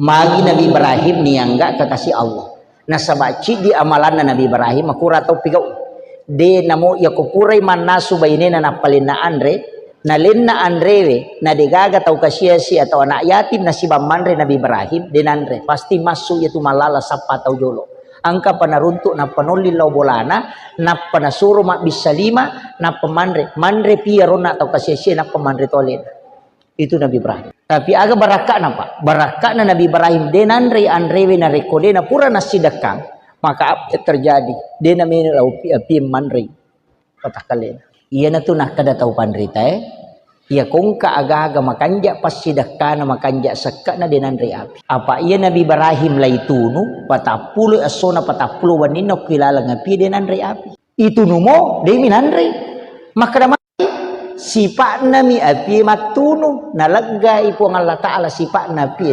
Magi Nabi Ibrahim niangga kekasih Allah. Nah sabaci di amalan Nabi Ibrahim aku ratau pigau. De namo ya kupurai manasu bainena na palina andre na lenna andrewe na degaga tau kasiasi atau anak yatim na si bamandre Nabi Ibrahim denandre pasti masuk itu malala sapa tau jolo. Angka panaruntuk na panolilaw bolana na panasuro mak bisa lima na pemandre mandre piarona atau kasiasi na pemandre tolin. Itu Nabi Ibrahim. Tapi aga barakak napa? Barakak na Nabi Ibrahim denandre andrewe na rekode na pura na sidakang maka apa terjadi? Dena mina api mandre patakalen. Iya na tu nak kada tahu pandrita Iya kongka aga-aga makanja pas sidakka na makanja sakka na denandre api. Apa iya Nabi Ibrahim laitunu patapulu asona patapulu wanino kilala ngapi denandre api. Itu numo de minandre. Maka sifat nami api matunu nalagga ipo ng Allah Ta'ala sifat napi